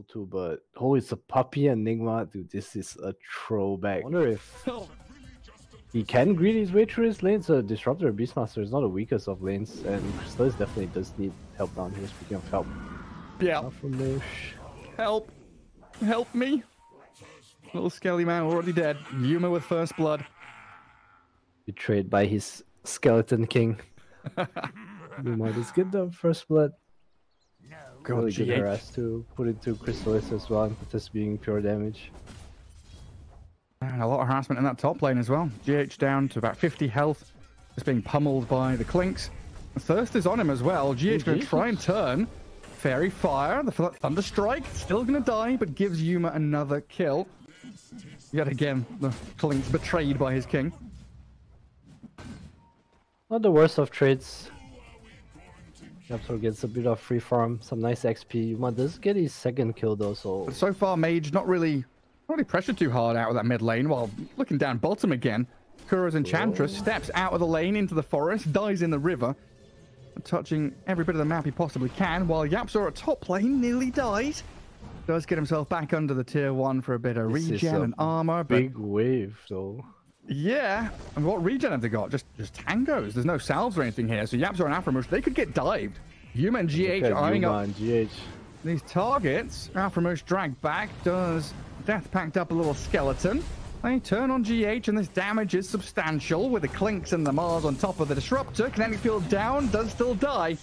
too, but oh, it's a puppy and Nigma. Dude, this is a throwback. I wonder if he can greed his way through his lanes. Disruptor Beastmaster is not the weakest of lanes, and Crystallis definitely does need help down here. Speaking of help, yeah. Help! Help me! Little skelly man already dead. Yuma with first blood. Betrayed by his skeleton king. Yuma just get the first blood. God, really good harass to put into Crystallis as well, just being pure damage. And a lot of harassment in that top lane as well. GH down to about 50 health, just being pummeled by the Clinks. Thirst is on him as well. GH going to try and turn. Fairy Fire, the Thunder Strike, still going to die, but gives Yuma another kill. Yet again, the Clinks betrayed by his king. Not the worst of trades. YapzOr gets a bit of free farm, some nice XP. Yuma does get his second kill though, so... But so far, Mage not really pressured too hard out of that mid lane, while looking down bottom again. Kuro's Enchantress steps out of the lane into the forest, dies in the river, touching every bit of the map he possibly can, while YapzOr at top lane nearly dies. Does get himself back under the tier 1 for a bit of regen and armor. Big wave though. Yeah, and what regen have they got? Just tangos. There's no salves or anything here, so YapzOr and Aframush, they could get dived. Yuma and GH eyeing up these targets. Aframush dragged back, does Death packed up a little skeleton. They turn on GH, and this damage is substantial with the Clinks and the Mars on top of the Disruptor. Kinetic field down, does still die.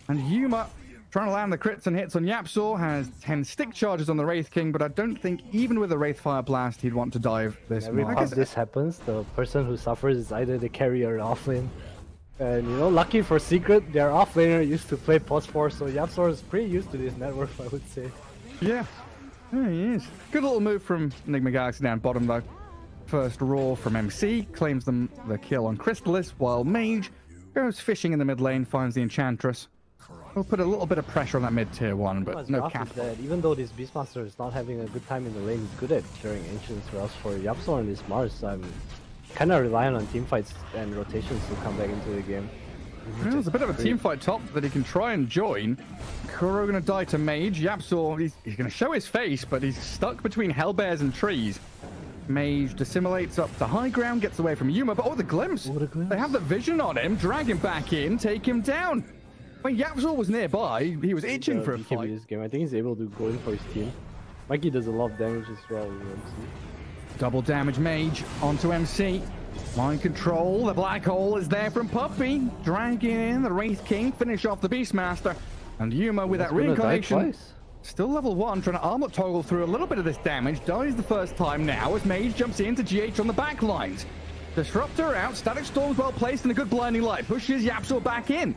And Yuma trying to land the crits and hits on YapzOr, has 10 stick charges on the Wraith King, but I don't think even with a Wraith Fire Blast he'd want to dive this Every time this happens, the person who suffers is either the carrier or offlane. And you know, lucky for Secret, their offlaner used to play post-4, so YapzOr is pretty used to this network, I would say. Yeah, there he is. Good little move from NIGMA Galaxy down bottom though. First roar from MC, claims them the kill on Crystallis, while Mage goes fishing in the mid lane, finds the Enchantress. We'll put a little bit of pressure on that mid tier 1, but no cap. Even though this Beastmaster is not having a good time in the lane, he's good at clearing Ancients, whereas for YapzOr and this Mars, I'm kind of relying on teamfights and rotations to come back into the game. Well, there's a bit of a teamfight top that he can try and join. Kuro going to die to Mage. YapzOr, he's going to show his face, but he's stuck between Hellbears and trees. Mage dissimulates up to high ground, gets away from Yuma, but oh, the glimpse! They have the vision on him, drag him back in, take him down. When YapzOr was nearby, he was itching for a fight. This game. I think he's able to go in for his team. Mikey does a lot of damage as well with MC. Double damage Mage onto MC. Mind control, the black hole is there from Puppy. Dragging in the Wraith King, finish off the Beastmaster. And Yuma with that reincarnation. Still level 1, trying to armlet toggle through a little bit of this damage. Dies the first time now as Mage jumps into GH on the back lines. Disruptor out, Static Storm's well placed and a good blinding light. Pushes YapzOr back in.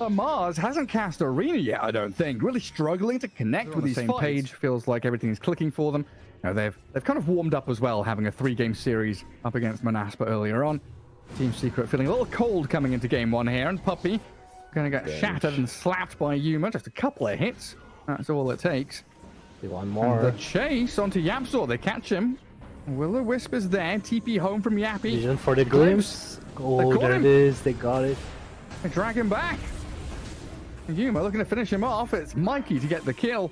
Mars hasn't cast Arena yet, I don't think. Really struggling to connect with the same page. Feels like everything's clicking for them. Now they've kind of warmed up as well, having a 3-game series up against Monaspa earlier on. Team Secret feeling a little cold coming into game 1 here, and Puppy going to get shattered and slapped by Yuma. Just a couple of hits. That's all it takes. One more. And the chase onto YapzOr. They catch him. Will-O-Wisp is there. TP home from Yappy. Vision for the glimpse. Oh, there it is. They got it. They drag him back. Yuma looking to finish him off. It's Mikey to get the kill.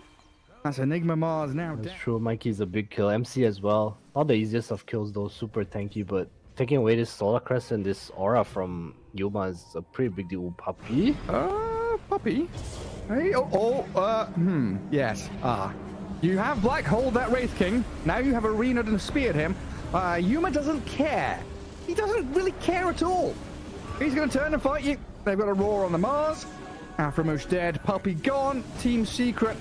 That's Enigma Mars now. That's true. Mikey's a big kill. MC as well. Not the easiest of kills though. Super tanky, but taking away this Solar Crest and this aura from Yuma is a pretty big deal. Puppy? Puppy? Hey, yes. You have Black Hole that Wraith King. Now you have Arena'd and speared him. Yuma doesn't care. He doesn't really care at all. He's going to turn and fight you. They've got a roar on the Mars. Aframush dead. Puppy gone. Team Secret.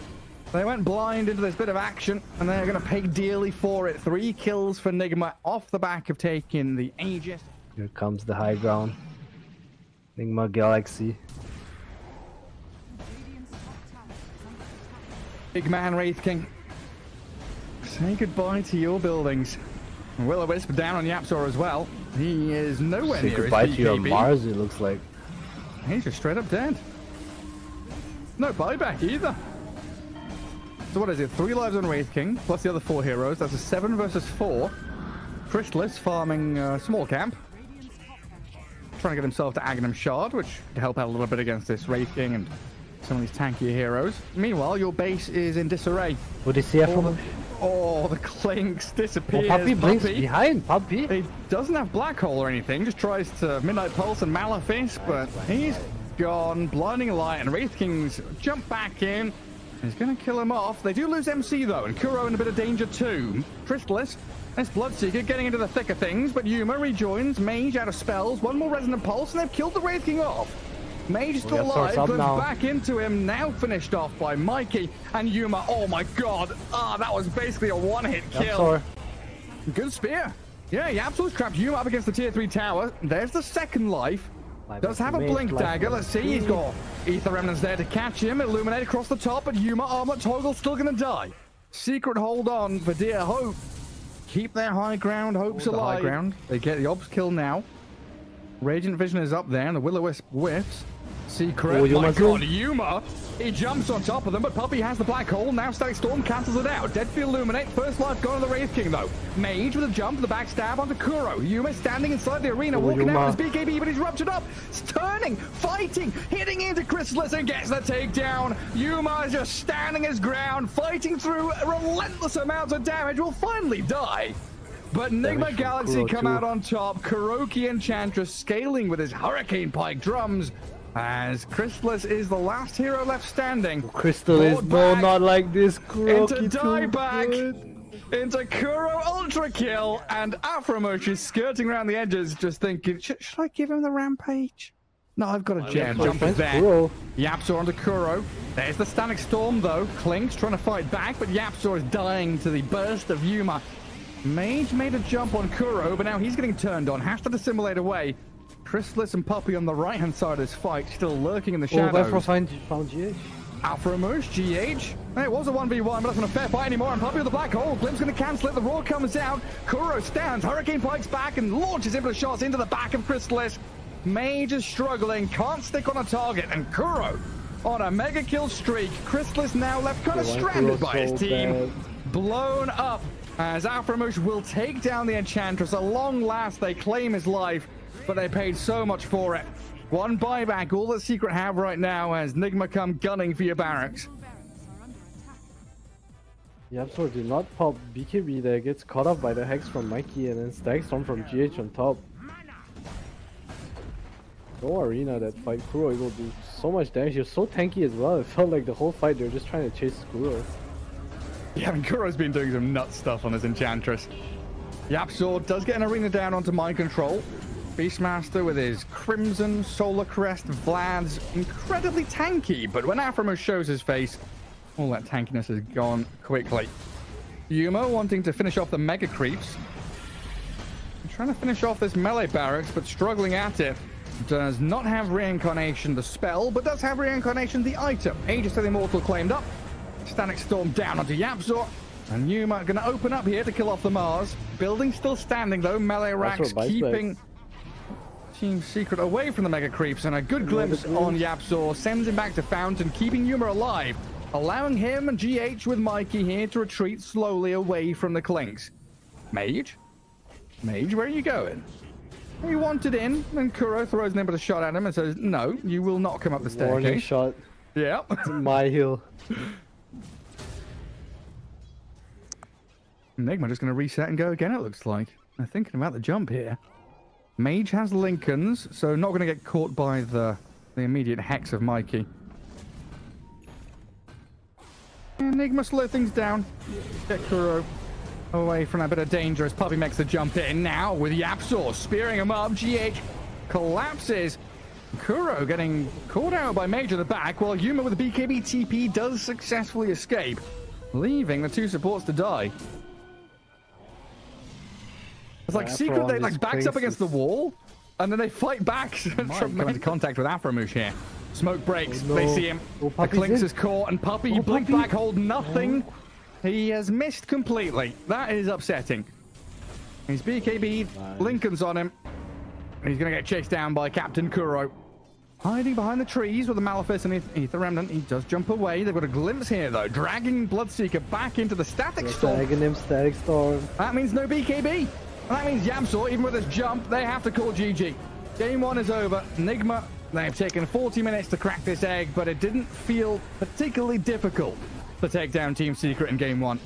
They went blind into this bit of action, and they're going to pay dearly for it. 3 kills for Nigma off the back of taking the Aegis. Here comes the high ground. Nigma Galaxy. Big man Wraith King. Say goodbye to your buildings. Will-O-Wisp down on YapzOr as well. He is nowhere near his goodbye to your Mars, it looks like. He's just straight up dead. No buyback either. So what is it? 3 lives on Wraith King, plus the other 4 heroes. That's a 7 versus 4. Crystallis farming small camp. Trying to get himself to Aghanim Shard, which could help out a little bit against this Wraith King and some of these tankier heroes. Meanwhile, your base is in disarray. What is he from? Oh, the Clinks disappears. Puppy blinks behind Puppy. He doesn't have Black Hole or anything, just tries to Midnight Pulse and Malefice, but he's gone. Blinding Light and Wraith Kings jump back in. He's going to kill him off. They do lose MC though, and Kuro in a bit of danger too. Crystallis, this Bloodseeker getting into the thick of things, but Yuma rejoins. Mage out of spells, one more Resonant Pulse, and they've killed the Wraith King off. Mage still alive, goes back into him, now finished off by Mikey and Yuma. Oh my god, that was basically a one-hit kill. Good spear. Yeah, YapzOr's trapped Yuma up against the tier 3 tower. There's the second life. Does have a blink dagger. Let's see, he's got Ether Remnants there to catch him. Illuminate across the top, but Yuma Armlet Toggle's still gonna die. Secret hold on for dear Hope. Keep their high ground, Hope's alive. High ground. They get the Obs kill now. Radiant Vision is up there, and the Will-O-Wisp whiffs. Secret. Oh my god, Yuma! He jumps on top of them, but Puppy has the Black Hole. Now Static Storm cancels it out. Deadfield Illuminate. First life gone to the Wraith King, though. Mage with a jump, the backstab onto Kuro. Yuma standing inside the arena, walking out with his BKB, but he's ruptured up. It's turning, fighting, hitting into Crystallis and gets the takedown. Yuma is just standing his ground, fighting through relentless amounts of damage. Will finally die. But NIGMA Galaxy come out on top. Kuroki Enchantress scaling with his Hurricane Pike drums. As Crystallis is the last hero left standing. Crystallis, no, not like this. Kuroki into dieback, into Kuro ultra kill, and Afromosh is skirting around the edges, just thinking, should I give him the rampage? No, I've got a jam. Jump is there. YapzOr onto Kuro. There's the Static Storm though. Klink's trying to fight back, but YapzOr is dying to the burst of Yuma. Mage made a jump on Kuro, but now he's getting turned on. Has to dissimulate away. Crystallis and Puppy on the right-hand side of this fight, still lurking in the shadows. Oh, found GH. Afromosh, GH. It was a 1v1, but that's not a fair fight anymore. And Puppy with the Black Hole. Glimp's going to cancel it. The Roar comes out. Kuro stands. Hurricane Pike's back and launches infinite shots into the back of Crystallis. Mage is struggling. Can't stick on a target. And Kuro on a mega kill streak. Crystallis now left kind of stranded by his team. Blown up as Afromosh will take down the Enchantress. At long last, they claim his life, but they paid so much for it. One buyback, all that Secret have right now as NIGMA come gunning for your barracks. YapzOr did not pop BKB there, gets caught up by the Hex from Mikey and then Static Storm from GH on top. No arena that fight. Kuro able to do so much damage. He was so tanky as well. It felt like the whole fight they were just trying to chase Kuro. Yeah, and Kuro's been doing some nut stuff on his Enchantress. YapzOr does get an arena down onto mind control. Beastmaster with his Crimson, Solar Crest, Vlad's incredibly tanky, but when Afromosh shows his face, all that tankiness is gone quickly. Yuma wanting to finish off the Mega Creeps. Trying to finish off this melee barracks, but struggling at it. Does not have Reincarnation the spell, but does have Reincarnation the item. Aegis to the Immortal claimed up. Static Storm down onto YapzOr. And Yuma going to open up here to kill off the Mars. Building still standing though. Melee racks keeping Team Secret away from the Mega Creeps. And a good glimpse on YapzOr. Sends him back to Fountain, keeping Yuma alive. Allowing him and GH with Mikey here to retreat slowly away from the Klinks. Mage? Mage, where are you going? He wanted in, and Kuro throws an impetus shot at him and says, no, you will not come up the staircase. Warning shot. Yeah. It's my hill. NIGMA just going to reset and go again, it looks like. They're thinking about the jump here. Mage has Lincolns, so not going to get caught by the immediate hex of Mikey. And NIGMA slow things down. Get Kuro away from that bit of danger as Puppy makes the jump in now with YapzOr spearing him up. GH collapses. Kuro getting caught out by Mage at the back, while Yuma with the BKB TP does successfully escape, leaving the two supports to die. It's like Secret, they like backs up against the wall, and then they fight back from come into contact with Afromosh here. Smoke breaks, they see him. The Klinks is caught, and Puppy blink back hold nothing. He has missed completely. That is upsetting. He's BKB, Lincoln's on him. And he's going to get chased down by Captain Kuro. Hiding behind the trees with the Malefice and Ether Remnant. He does jump away. They've got a glimpse here, though. Dragging Bloodseeker back into the Static Storm. Dragging him Static Storm. That means no BKB. And that means YapzOr, even with his jump, they have to call GG. Game one is over. NIGMA They've taken 40 minutes to crack this egg, but it didn't feel particularly difficult to take down Team Secret in game 1.